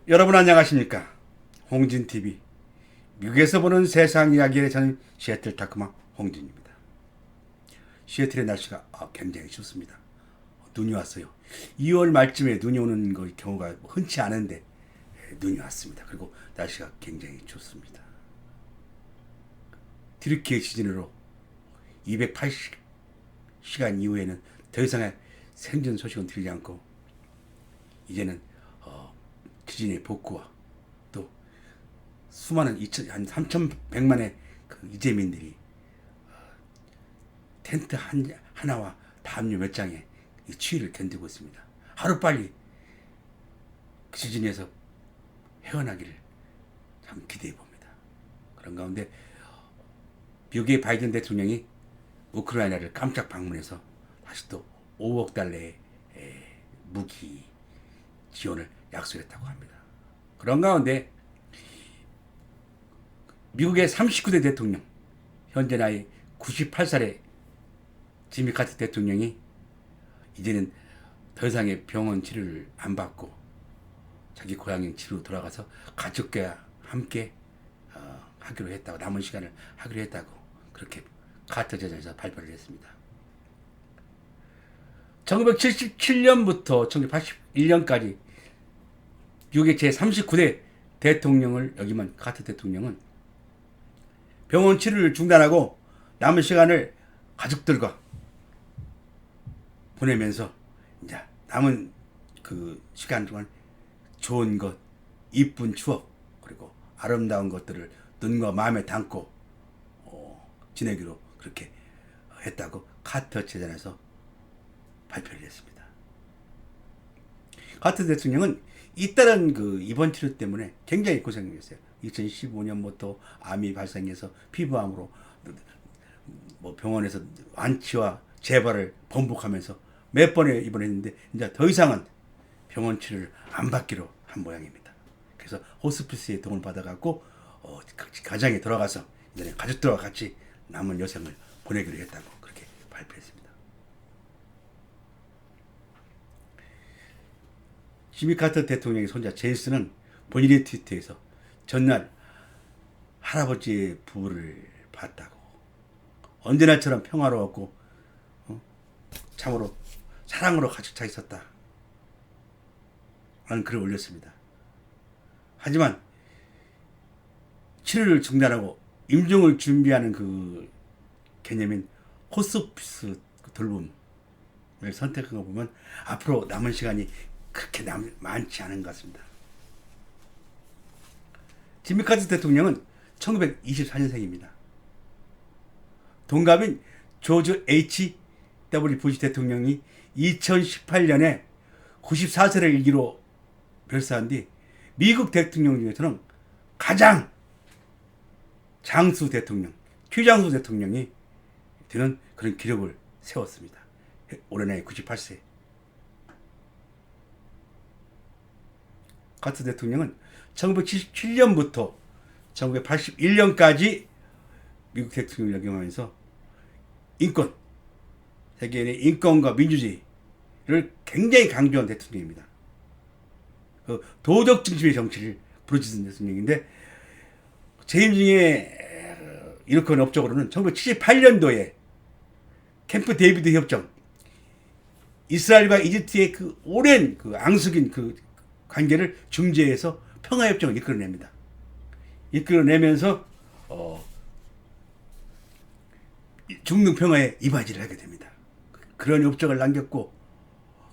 여러분 안녕하십니까? 홍진TV 미국에서 보는 세상 이야기의 저는 시애틀 타크마 홍진입니다. 시애틀의 날씨가 굉장히 춥습니다. 눈이 왔어요. 2월 말쯤에 눈이 오는 경우가 흔치 않은데 눈이 왔습니다. 그리고 날씨가 굉장히 춥습니다. 디르키의 지진으로 280시간 이후에는 더 이상의 생존 소식은 들리지 않고 이제는 지진의 복구와 또 수많은 한 3,100만의 그 이재민들이 텐트 하나와 담요 몇 장에 이 추위를 견디고 있습니다. 하루빨리 그 지진에서 헤어나기를 참 기대해 봅니다. 그런 가운데 미국의 바이든 대통령이 우크라이나를 깜짝 방문해서 다시 또 5억 달러의 무기 지원을 약속했다고 합니다. 그런 가운데 미국의 39대 대통령, 현재 나이 98살의 지미 카터 대통령이 이제는 더 이상의 병원 치료를 안 받고 자기 고향인 치료로 돌아가서 가족과 함께 하기로 했다고, 남은 시간을 하기로 했다고 그렇게 카터 재단에서 발표를 했습니다. 1977년부터 1981년까지 미국의 제39대 대통령을 역임한 카터 대통령은 병원 치료를 중단하고 남은 시간을 가족들과 보내면서 이제 남은 그 시간 동안 좋은 것, 이쁜 추억, 그리고 아름다운 것들을 눈과 마음에 담고 지내기로 그렇게 했다고 카터 재단에서 발표를 했습니다. 카터 대통령은 잇따른 그 입원 치료 때문에 굉장히 고생했어요. 2015년부터 암이 발생해서 피부암으로 병원에서 완치와 재발을 번복하면서 몇 번에 입원했는데 이제 더 이상은 병원 치료를 안 받기로 한 모양입니다. 그래서 호스피스의 도움을 받아갖고 가정에 돌아가서 이제 가족들과 같이 남은 여생을 보내기로 했다고 그렇게 발표했습니다. 지미 카터 대통령의 손자 제이슨은 본인의 트위터에서 전날 할아버지의 부부를 봤다고, 언제나처럼 평화로웠고 참으로 사랑으로 가득 차 있었다 라는 글을 올렸습니다. 하지만 치료를 중단하고 임종을 준비하는 그 개념인 호스피스 돌봄을 선택한 거 보면 앞으로 남은 시간이 그렇게 많지 않은 것 같습니다. 지미 카터 대통령은 1924년생입니다. 동갑인 조지 H.W. 부시 대통령이 2018년에 94세를 일기로 별세한 뒤 미국 대통령 중에서는 가장 장수 대통령, 최장수 대통령이 되는 그런 기록을 세웠습니다. 올해 나이 98세. 카터 대통령은 1977년부터 1981년까지 미국 대통령을 역임하면서 인권, 세계인의 인권과 민주주의를 굉장히 강조한 대통령입니다. 그 도덕 중심의 정치를 부르짖은 대통령인데 재임 중에 일으킨 업적으로는 1978년도에 캠프 데이비드 협정, 이스라엘과 이집트의 그 오랜 그 앙숙인 그 관계를 중재해서 평화협정을 이끌어냅니다. 이끌어내면서 중동평화에 이바지를 하게 됩니다. 그런 업적을 남겼고,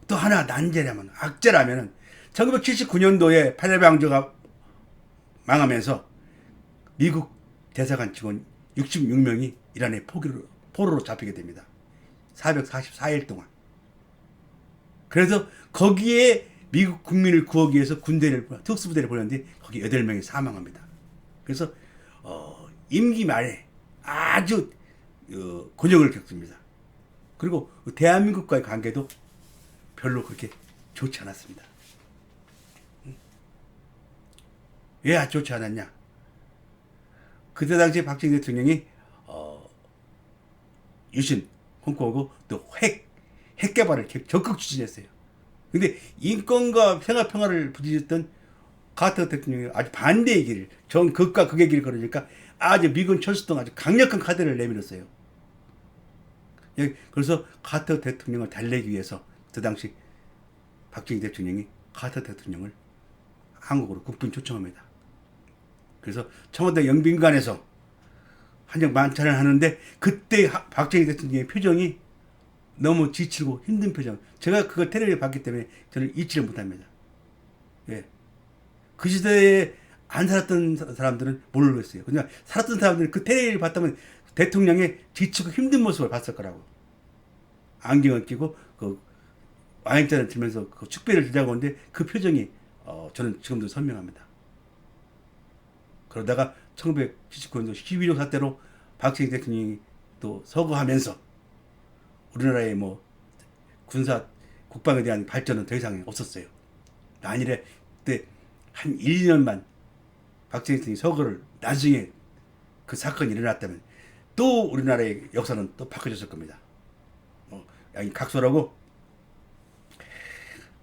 또 하나 난제라면, 악재라면 1979년도에 팔레 왕조가 망하면서 미국 대사관 직원 66명이 이란의 포로로 잡히게 됩니다. 444일 동안. 그래서 거기에 미국 국민을 구하기 위해서 특수부대를 보냈는데 거기 8명이 사망합니다. 그래서 임기 말에 아주 곤욕을 겪습니다. 그리고 대한민국과의 관계도 별로 그렇게 좋지 않았습니다. 왜 좋지 않았냐? 그때 당시에 박정희 대통령이 유신, 홍콩하고 또 핵 개발을 적극 추진했어요. 근데 인권과 생활 평화를 부딪혔던 카터 대통령이 아주 반대의 길을, 전 극과 극의 길을 걸으니까 아주 미군 철수동 아주 강력한 카드를 내밀었어요. 그래서 카터 대통령을 달래기 위해서 그 당시 박정희 대통령이 카터 대통령을 한국으로 국빈 초청합니다. 그래서 청와대 영빈관에서 한정 만찬을 하는데 그때 박정희 대통령의 표정이 너무 지치고 힘든 표정. 제가 그걸 텔레비에 봤기 때문에 저는 잊지를 못합니다. 예. 그 시대에 안 살았던 사람들은 모르겠어요. 그냥 살았던 사람들은 그 텔레비를 봤다면 대통령의 지치고 힘든 모습을 봤을 거라고. 안경을 끼고 그 와인잔을 들면서 그 축배를 들자고 하는데 그 표정이 저는 지금도 선명합니다. 그러다가 1979년도 12.16 사태로 박정희 대통령이 또 서거하면서 우리나라의 뭐 군사 국방에 대한 발전은 더 이상 없었어요. 만일에 그때 한 1, 2년만 박정희 대통령이 서거를 나중에 그 사건이 일어났다면 또 우리나라의 역사는 또 바꿔졌을 겁니다. 각설하고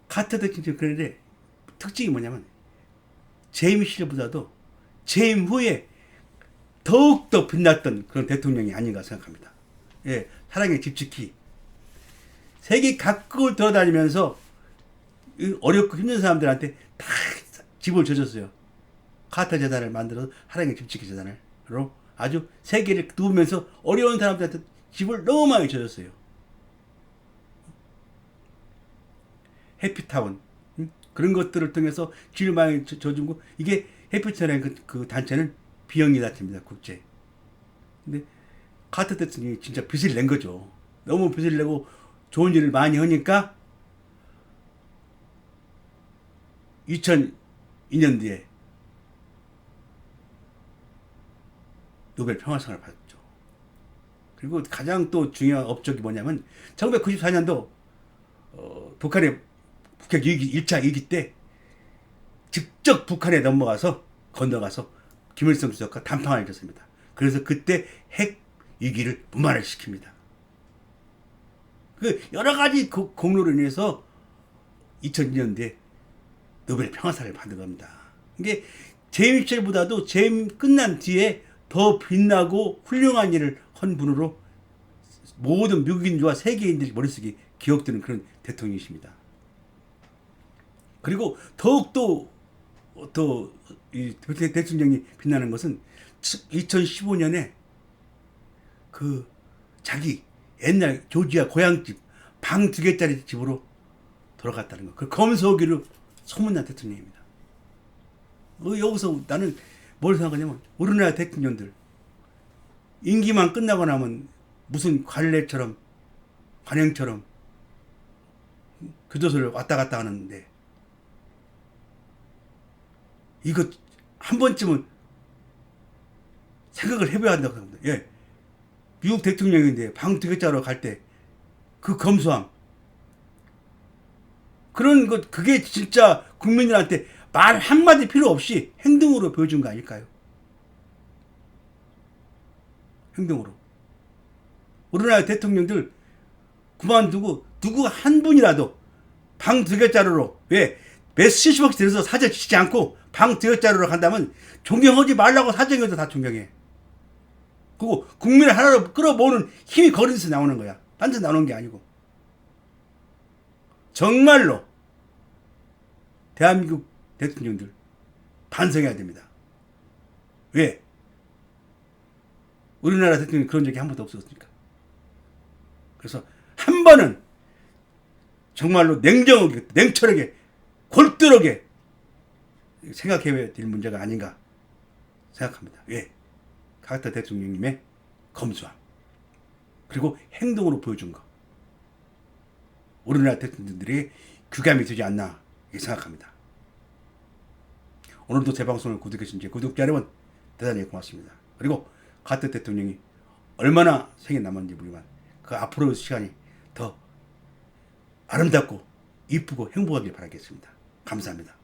카터 대통령. 그런데 특징이 뭐냐면 재임 시절보다도 재임 후에 더욱더 빛났던 그런 대통령이 아닌가 생각합니다. 예, 사랑의 집지키. 세계 각국을 돌아다니면서 어렵고 힘든 사람들한테 다 집을 줘줬어요. 카터 재단을 만들어서 사랑의 집지키 재단으로 아주 세계를 누우면서 어려운 사람들한테 집을 너무 많이 줘줬어요. 해피타운, 그런 것들을 통해서 집을 많이 줘주고, 이게 해피타운의 그 단체는 비영리 단체입니다. 국제. 근데 카터 대통령이 진짜 빚을 낸 거죠. 너무 빚을 내고 좋은 일을 많이 하니까 2002년도에 노벨 평화상을 받았죠. 그리고 가장 또 중요한 업적이 뭐냐면 1994년도 북한의 북핵 위기 1차 위기 때 직접 북한에 건너가서 김일성 주석과 담판을 했습니다. 그래서 그때 핵 위기를 무마를 시킵니다. 그 여러 가지 공로로 인해서 2002년도에 노벨 평화상을 받은 겁니다. 이게 재임 시절보다도 재임 끝난 뒤에 더 빛나고 훌륭한 일을 한 분으로 모든 미국인과 세계인들 머릿속에 기억되는 그런 대통령이십니다. 그리고 더욱더 이 대통령이 빛나는 것은 2015년에 그 자기 옛날 조지아 고향집 방 2개짜리 집으로 돌아갔다는 거. 그 검소하기로 소문난 대통령입니다. 여기서 나는 뭘 생각하냐면 우리나라 대통령들 임기만 끝나고 나면 무슨 관례처럼 관행처럼 교도소를 왔다 갔다 하는데 이거 한 번쯤은 생각을 해봐야 한다고 생각합니다. 예. 미국 대통령인데 방 2개짜리로 갈 때 그 검소함, 그런 것, 그게 진짜 국민들한테 말 한마디 필요 없이 행동으로 보여준 거 아닐까요? 행동으로. 우리나라 대통령들 그만두고 누구 한 분이라도 방 2개짜리로, 왜 몇십억씩 들여서 사저 치지 않고 방 2개짜리로 간다면 존경하지 말라고 사정해도 다 존경해. 그리고 국민을 하나로 끌어모으는 힘이 거기서 나오는 거야. 딴 데서 나오는 게 아니고. 정말로 대한민국 대통령들 반성해야 됩니다. 왜? 우리나라 대통령이 그런 적이 한 번도 없었으니까. 그래서 한 번은 정말로 냉정하게, 냉철하게, 골똘하게 생각해야 될 문제가 아닌가 생각합니다. 왜? 카터 대통령님의 검소함, 그리고 행동으로 보여준 거, 우리나라 대통령들에게 귀감이 되지 않나 생각합니다. 오늘도 제 방송을 구독해주신 구독자 여러분 대단히 고맙습니다. 그리고 카터 대통령이 얼마나 생에 남았는지 모르지만 그 앞으로 시간이 더 아름답고 이쁘고 행복하길 바라겠습니다. 감사합니다.